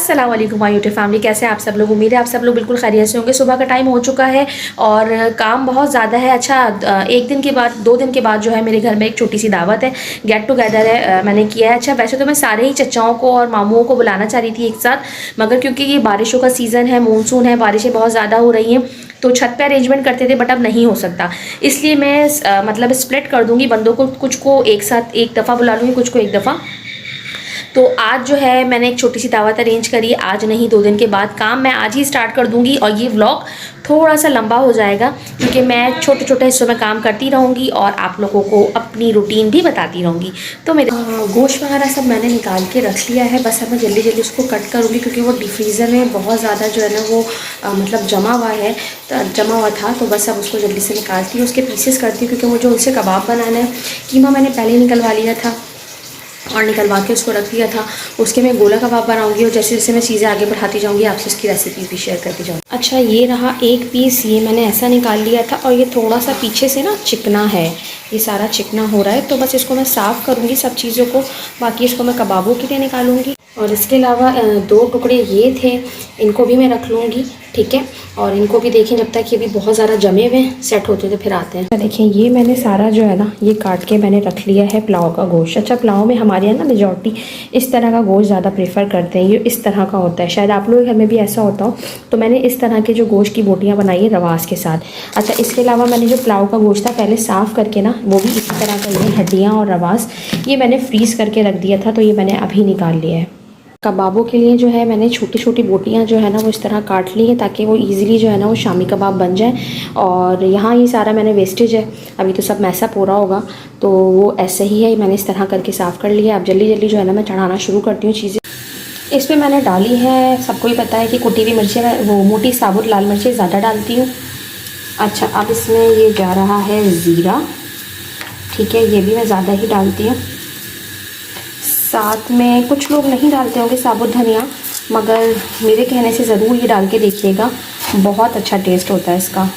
अस्सलाम वालेकुम my YouTube family, कैसे हैं आप सब लोग। उम्मीद है आप सब लोग बिल्कुल खैरियत से होंगे। सुबह का टाइम हो चुका है और काम बहुत ज़्यादा है। अच्छा, एक दिन के बाद 2 दिन के बाद जो है मेरे घर में एक छोटी सी दावत है, गेट टुगेदर है, मैंने किया है। अच्छा, वैसे तो मैं सारे ही चचाओं को और मामुओं को बुलाना चाह रही थी एक साथ, मगर क्योंकि ये बारिशों का सीज़न है, मानसून है, बारिशें बहुत ज़्यादा हो रही हैं, तो छत पे अरेंजमेंट करते थे, बट अब नहीं हो सकता। इसलिए मैं मतलब स्प्लिट कर दूँगी बंदों को, कुछ को एक साथ एक दफ़ा बुला लूँगी, कुछ को एक दफ़ा। तो आज जो है मैंने एक छोटी सी दावत अरेंज करी है, आज नहीं 2 दिन के बाद। काम मैं आज ही स्टार्ट कर दूंगी और ये व्लॉग थोड़ा सा लंबा हो जाएगा क्योंकि मैं छोटे छोटे हिस्सों में काम करती रहूँगी और आप लोगों को अपनी रूटीन भी बताती रहूँगी। तो मेरे गोश्त वगैरह सब मैंने निकाल के रख लिया है, बस अब मैं जल्दी जल्दी उसको कट करूँगी क्योंकि वो डिफ्रीज़र में बहुत ज़्यादा जो है ना वो मतलब जमा हुआ था। तो बस अब उसको जल्दी से निकालती हूँ, उसके पीसेस करती हूँ क्योंकि मुझे उनसे कबाब बनाना है। कीमा मैंने पहले ही निकलवा लिया था और निकलवा के उसको रख दिया था। उसके मैं गोला कबाब बनाऊंगी और जैसे जैसे मैं चीज़ें आगे बढ़ाती जाऊंगी आपसे इसकी रेसिपी भी शेयर करती जाऊंगी। अच्छा, ये रहा एक पीस, ये मैंने ऐसा निकाल लिया था और ये थोड़ा सा पीछे से ना चिकना है, ये सारा चिकना हो रहा है, तो बस इसको मैं साफ़ करूँगी सब चीज़ों को, बाकी इसको मैं कबाबों के लिए निकालूँगी। और इसके अलावा 2 टुकड़े ये थे, इनको भी मैं रख लूँगी, ठीक है। और इनको भी देखें, जब तक ये भी बहुत ज़्यादा जमे हुए हैं, सेट होते तो फिर आते हैं। देखें, ये मैंने सारा जो है ना ये काट के मैंने रख लिया है पुलाव का गोश्त। अच्छा, पुलाव में हमारे यहाँ ना मेजॉरिटी इस तरह का गोश्त ज़्यादा प्रेफर करते हैं, ये इस तरह का होता है, शायद आप लोगों के घर में भी ऐसा होता हो। तो मैंने इस तरह के जो गोश्त की बोटियाँ बनाई है रवास के साथ। अच्छा, इसके अलावा मैंने जो पुलाव का गोश्त था पहले साफ़ करके ना, वो भी इसी तरह का, ये हड्डियाँ और रवास ये मैंने फ्रीज़ करके रख दिया था, तो ये मैंने अभी निकाल लिया है। कबाबों के लिए जो है मैंने छोटी छोटी बोटियाँ जो है ना वो इस तरह काट ली है ताकि वो इजीली जो है ना वो शामी कबाब बन जाए। और यहाँ ये सारा मैंने वेस्टेज है, अभी तो सब मैसअप हो रहा होगा, तो वो ऐसे ही है, मैंने इस तरह करके साफ़ कर लिया। अब जल्दी जल्दी जो है ना मैं चढ़ाना शुरू करती हूँ चीज़ें। इसमें मैंने डाली है, सबको ही पता है कि कुटी हुई मिर्चें, वो मोटी साबुत लाल मिर्चें ज़्यादा डालती हूँ। अच्छा, अब इसमें ये जा रहा है ज़ीरा, ठीक है, ये भी मैं ज़्यादा ही डालती हूँ। साथ में कुछ लोग नहीं डालते होंगे साबुत धनिया, मगर मेरे कहने से ज़रूर ये डाल के देखिएगा, बहुत अच्छा टेस्ट होता है इसका।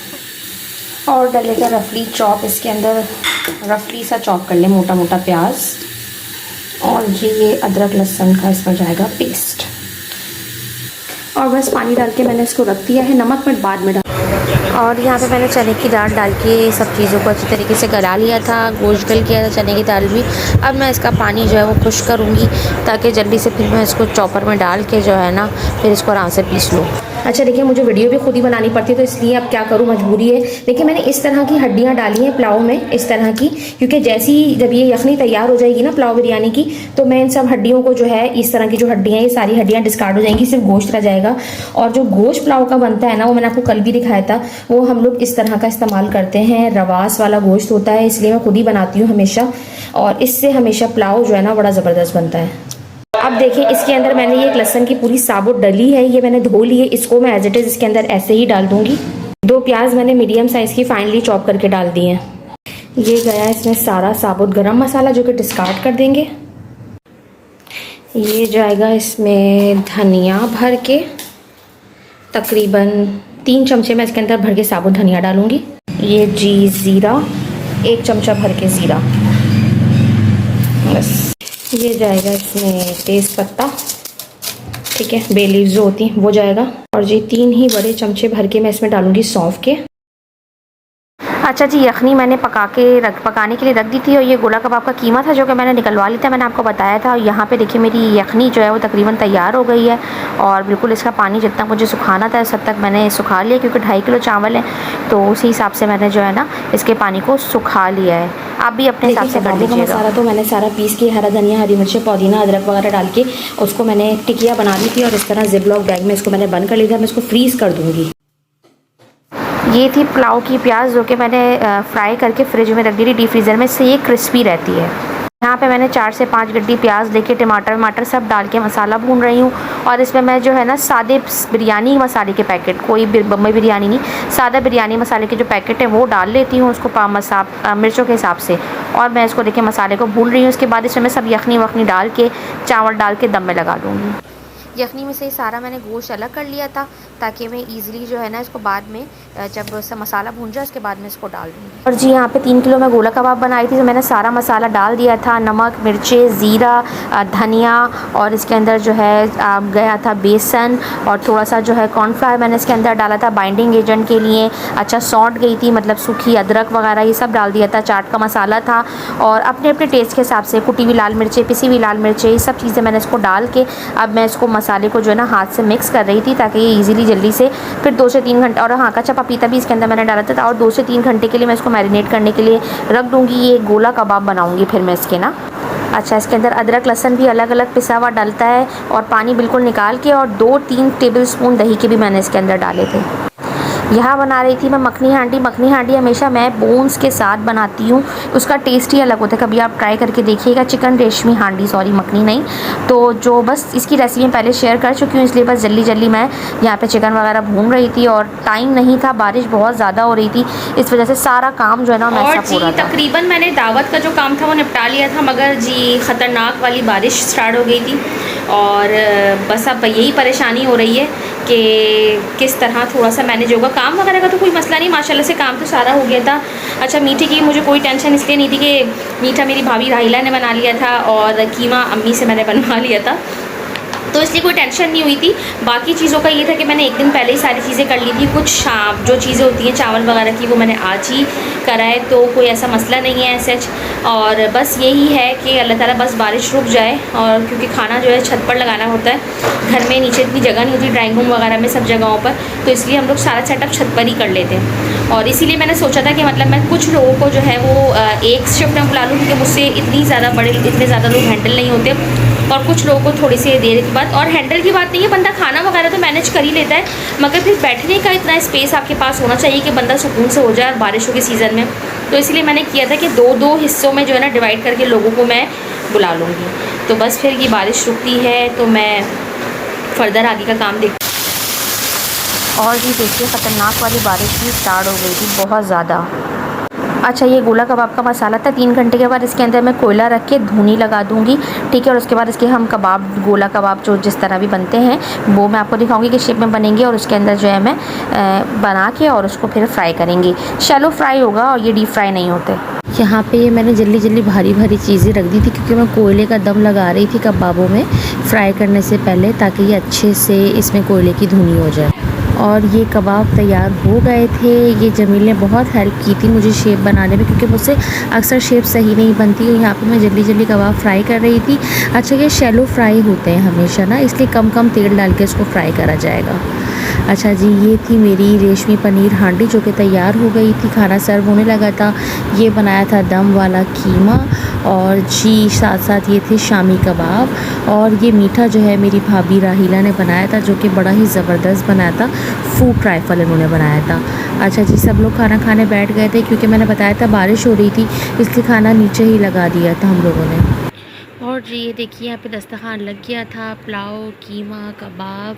और डलेगा रफली चॉप, इसके अंदर रफली सा चॉप कर ले मोटा मोटा प्याज, और ये अदरक लहसुन का इसमें जाएगा पेस्ट। और बस पानी डाल के मैंने इसको रख दिया है, नमक मैं बाद में डाल। और यहाँ पे मैंने चने की दाल डाल के सब चीज़ों को अच्छी तरीके से गला लिया था, गोश्त गल किया था, चने की दाल भी। अब मैं इसका पानी जो है वो खुश करूँगी ताकि जल्दी से फिर मैं इसको चॉपर में डाल के जो है ना फिर इसको आराम से पीस लूँ। अच्छा, देखिए, मुझे वीडियो भी खुद ही बनानी पड़ती है, तो इसलिए अब क्या करूँ, मजबूरी है। देखिए, मैंने इस तरह की हड्डियाँ डाली हैं पुलाव में, इस तरह की, क्योंकि जैसी जब ये यखनी तैयार हो जाएगी ना पुलाव बिरयानी की, तो मैं इन सब हड्डियों को जो है, इस तरह की जो हड्डियाँ, ये सारी हड्डियाँ डिस्कार्ड हो जाएंगी, सिर्फ गोश्त रह जाएगा। और जो गोश्त पुलाव का बनता है ना, वो मैंने आपको कल भी दिखाया था, वो हम लोग इस तरह का इस्तेमाल करते हैं, रवास वाला गोश्त होता है, इसलिए मैं खुद ही बनाती हूँ हमेशा, और इससे हमेशा पुलाव जो है ना बड़ा ज़बरदस्त बनता है। अब देखिए, इसके अंदर मैंने ये एक लहसुन की पूरी साबुत डली है, ये मैंने धो ली है, इसको मैं एज इट इज़ इसके अंदर ऐसे ही डाल दूंगी। 2 प्याज मैंने मीडियम साइज़ की फाइनली चॉप करके डाल दी हैं। ये गया इसमें सारा साबुत गरम मसाला जो कि डिस्कार्ड कर देंगे। ये जाएगा इसमें धनिया भर के, तकरीबन 3 चमचे मैं इसके अंदर भर के साबुत धनिया डालूंगी। ये जी ज़ीरा, 1 चमचा भर के ज़ीरा, बस। ये जाएगा इसमें तेज़ पत्ता, ठीक है, बे लीव्स जो होती हैं वो जाएगा। और ये 3 ही बड़े चमचे भर के मैं इसमें डालूंगी सौंफ के। अच्छा जी, यखनी मैंने पकाने के लिए रख दी थी, और ये गोला कबाब का कीमा था जो कि मैंने निकलवा लिया था, मैंने आपको बताया था। और यहाँ पे देखिए मेरी यखनी जो है वो तकरीबन तैयार हो गई है, और बिल्कुल इसका पानी जितना मुझे सुखाना था सब तक मैंने सुखा लिया, क्योंकि 2.5 किलो चावल है, तो उसी हिसाब से मैंने जो है ना इसके पानी को सुखा लिया है। आप भी अपने हिसाब से कर लीजिएगा। मसाला तो मैंने सारा पीस के, हरा धनिया, हरी मिर्ची, पुदीना, अदरक वगैरह डाल के उसको मैंने टिकिया बना ली थी, और इस तरह जिप-लॉक बैग में इसको मैंने बंद कर लिया था। मैं इसको फ्रीज़ कर दूँगी। ये थी पुलाव की प्याज जो कि मैंने फ्राई करके फ्रिज में रख दी थी डीप फ्रीज़र में, से ये क्रिस्पी रहती है। यहाँ पे मैंने 4 से 5 गड्डी प्याज लेके टमाटर सब डाल के मसाला भून रही हूँ। और इसमें मैं जो है ना सादे बिरयानी मसाले के पैकेट, कोई बम्बई बिरयानी नहीं, सादा बिरयानी मसाले के जो पैकेट है वो डाल लेती हूँ उसको मिर्चों के हिसाब से। और मैं इसको देखिए मसाले को भून रही हूँ। उसके बाद इसमें मैं सब यखनी वखनी डाल के, चावल डाल के दम में लगा दूँगी। यखनी में से ही सारा मैंने गोश्त अलग कर लिया था ताकि मैं ईज़िली जो है ना इसको बाद में जब मसाला भून जाए उसके बाद में इसको डाल दूँगी। और जी यहाँ पे 3 किलो मैं गोला कबाब बनाई थी, तो मैंने सारा मसाला डाल दिया था, नमक, मिर्चें, ज़ीरा, धनिया, और इसके अंदर जो है गया था बेसन, और थोड़ा सा जो है कॉर्नफ्लावर मैंने इसके अंदर डाला था बाइंडिंग एजेंट के लिए। अच्छा सौंठ गई थी, मतलब सूखी अदरक वगैरह ये सब डाल दिया था, चाट का मसाला था, और अपने अपने टेस्ट के हिसाब से कुटी हुई लाल मिर्चें, पिसी हुई लाल मिर्चें, ये सब चीज़ें मैंने इसको डाल के अब मैं इसको मसाले को जो है ना हाथ से मिक्स कर रही थी ताकि ये ईज़िली जल्दी से फिर 2 से 3 घंटे, और हाँ कच्चा पपीता भी इसके अंदर मैंने डाला था, और 2 से 3 घंटे के लिए मैं इसको मैरिनेट करने के लिए रख दूँगी। ये गोला कबाब बनाऊँगी फिर मैं इसके ना। अच्छा इसके अंदर अदरक लहसुन भी अलग अलग पिसा हुआ डलता है, और पानी बिल्कुल निकाल के, और 2-3 टेबलस्पून दही के भी मैंने इसके अंदर डाले थे। यहाँ बना रही थी मैं मखनी हांडी। मखनी हांडी हमेशा मैं बोन्स के साथ बनाती हूँ, उसका टेस्ट ही अलग होता है, कभी आप ट्राई करके देखिएगा। चिकन रेशमी हांडी, सॉरी मखनी नहीं। तो जो बस इसकी रेसिपी मैं पहले शेयर कर चुकी हूँ, इसलिए बस जल्दी जल्दी मैं यहाँ पे चिकन वगैरह भून रही थी, और टाइम नहीं था, बारिश बहुत ज़्यादा हो रही थी, इस वजह से सारा काम जो है ना मैसा पूरा था। तकरीबन मैंने दावत का जो काम था वो निपटा लिया था, मगर जी ख़तरनाक वाली बारिश स्टार्ट हो गई थी, और बस अब यही परेशानी हो रही है कि किस तरह थोड़ा सा मैनेज होगा। काम वगैरह का तो कोई मसला नहीं, माशाल्लाह से काम तो सारा हो गया था। अच्छा मीठे की मुझे कोई टेंशन इसलिए नहीं थी कि मीठा मेरी भाभी राहिला ने बना लिया था, और कीमा अम्मी से मैंने बनवा लिया था, तो इसलिए कोई टेंशन नहीं हुई थी। बाकी चीज़ों का ये था कि मैंने एक दिन पहले ही सारी चीज़ें कर ली थी। कुछ शाम जो चीज़ें होती हैं चावल वगैरह की वो मैंने आज ही करा है, तो कोई ऐसा मसला नहीं है सच। और बस यही है कि अल्लाह ताला बस बारिश रुक जाए, और क्योंकि खाना जो है छत पर लगाना होता है, घर में नीचे इतनी जगह नहीं होती ड्राइंग रूम वगैरह में सब जगहों पर, तो इसलिए हम लोग सारा सेटअप छत पर ही कर लेते हैं। और इसीलिए मैंने सोचा था कि मतलब मैं कुछ लोगों को जो है वो एक शिफ्ट में बुला लूँ, क्योंकि मुझसे इतने ज़्यादा लोग हैंडल नहीं होते, और कुछ लोगों को थोड़ी सी देर के बाद। और हैंडल की बात नहीं है, बंदा खाना वगैरह तो मैनेज कर ही लेता है, मगर फिर बैठने का इतना स्पेस आपके पास होना चाहिए कि बंदा सुकून से हो जाए, और बारिशों के सीज़न में। तो इसलिए मैंने किया था कि 2-2 हिस्सों में जो है ना डिवाइड करके लोगों को मैं बुला लूँगी। तो बस फिर ये बारिश रुकती है तो मैं फर्दर आगे का काम देख। और जी देखिए ख़तरनाक वाली बारिश भी स्टार्ट हो गई थी, बहुत ज़्यादा। अच्छा ये गोला कबाब का मसाला था। 3 घंटे के बाद इसके अंदर मैं कोयला रख के धुनी लगा दूंगी, ठीक है। और उसके बाद इसके हम कबाब, गोला कबाब जो जिस तरह भी बनते हैं वो मैं आपको दिखाऊंगी कि शेप में बनेंगे, और उसके अंदर जो है मैं बना के और उसको फिर फ्राई करेंगे। शैलो फ्राई होगा, और ये डीप फ्राई नहीं होते। यहाँ पे ये मैंने जल्दी जल्दी भारी भारी चीज़ें रख दी थी, क्योंकि मैं कोयले का दम लगा रही थी कबाबों में फ्राई करने से पहले, ताकि ये अच्छे से इसमें कोयले की धुनी हो जाए। और ये कबाब तैयार हो गए थे। ये जमील ने बहुत हेल्प की थी मुझे शेप बनाने में, क्योंकि मुझसे अक्सर शेप सही नहीं बनती, और यहाँ पे मैं जल्दी जल्दी कबाब फ्राई कर रही थी। अच्छा ये शैलो फ्राई होते हैं हमेशा ना, इसलिए कम कम तेल डाल के इसको फ्राई करा जाएगा। अच्छा जी ये थी मेरी रेशमी पनीर हांडी जो कि तैयार हो गई थी, खाना सर्व होने लगा था। ये बनाया था दम वाला कीमा, और जी साथ साथ ये थे शामी कबाब, और ये मीठा जो है मेरी भाभी राहिला ने बनाया था, जो कि बड़ा ही ज़बरदस्त बनाया था, फूड ट्राइफल इन्होंने बनाया था। अच्छा जी सब लोग खाना खाने बैठ गए थे, क्योंकि मैंने बताया था बारिश हो रही थी, इसलिए खाना नीचे ही लगा दिया था हम लोगों ने। और जी ये देखिए यहाँ पे दस्तरखान लग गया था, पुलाव, कीमा, कबाब,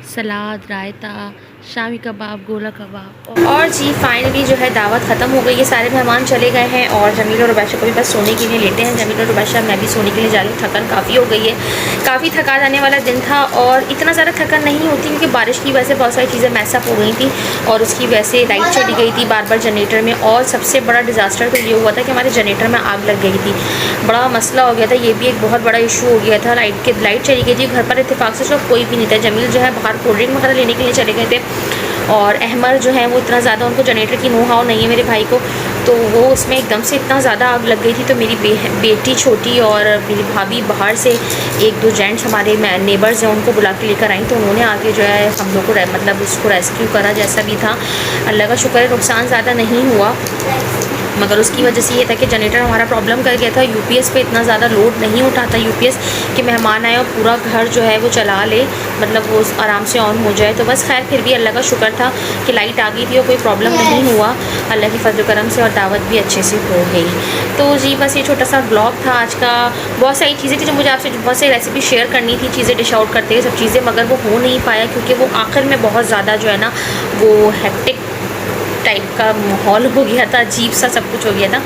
सलाद, रायता, शामी कबाब, गोला कबाब। और जी फाइनली जो है दावत ख़त्म हो गई है, सारे मेहमान चले गए हैं, और जमील और रुबैशा को भी बस सोने के लिए लेटे हैं। जमील और रुबैशा मैं भी सोने के लिए जा रही हूँ, थकन काफ़ी हो गई है, काफ़ी थका जाने वाला दिन था। और इतना ज़्यादा थकन नहीं होती, क्योंकि बारिश की वजह से बहुत सारी चीज़ें मैसअप हो गई थी, और उसकी वजह से लाइट चली गई थी बार बार जनरेटर में। और सबसे बड़ा डिज़ास्टर तो ये हुआ था कि हमारे जनरेटर में आग लग गई थी, बड़ा मसला हो गया था, ये भी एक बहुत बड़ा इशू हो गया था। लाइट चली गई थी, घर पर इत्तेफाक से सब कोई भी नहीं था। जमील जो है बाहर कोल्ड ड्रिंक वगैरह लेने के लिए चले गए थे, और अहमद जो है वो इतना ज़्यादा उनको जनरेटर की नो हाव नहीं है मेरे भाई को, तो वो उसमें एकदम से इतना ज़्यादा आग लग गई थी। तो मेरी बेटी छोटी और मेरी भाभी बाहर से 1-2 जेंट्स हमारे नेबर्स हैं उनको बुला के लेकर आई, तो उन्होंने आके जो है हम लोग को मतलब उसको रेस्क्यू करा। जैसा भी था अल्लाह का शुक्र है नुकसान ज़्यादा नहीं हुआ, मगर उसकी वजह से ये था कि जनरेटर हमारा प्रॉब्लम कर गया था। यूपीएस पे इतना ज़्यादा लोड नहीं उठाता यूपीएस कि मेहमान आए और पूरा घर जो है वो चला ले, मतलब वो आराम से ऑन हो जाए। तो बस खैर फिर भी अल्लाह का शुक्र था कि लाइट आ गई थी और कोई प्रॉब्लम नहीं हुआ अल्लाह की फजल करम से, और दावत भी अच्छे से हो गई। तो जी बस ये छोटा सा ब्लॉग था आज का। बहुत सारी चीज़ें थी जो मुझे आपसे बहुत सारी रेसिपी शेयर करनी थी, चीज़ें डिश आउट करते हुए सब चीज़ें, मगर वो हो नहीं पाया क्योंकि वो आखिर में बहुत ज़्यादा जो है ना वो हेक्टिक टाइप का माहौल हो गया था, अजीब सा सब कुछ हो गया था।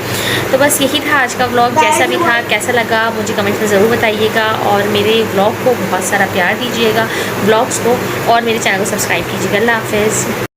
तो बस यही था आज का व्लॉग। जैसा भी था, कैसा लगा मुझे कमेंट्स में ज़रूर बताइएगा, और मेरे व्लॉग को बहुत सारा प्यार दीजिएगा, व्लॉग्स को, और मेरे चैनल को सब्सक्राइब कीजिएगा। अल्लाह हाफ़िज़।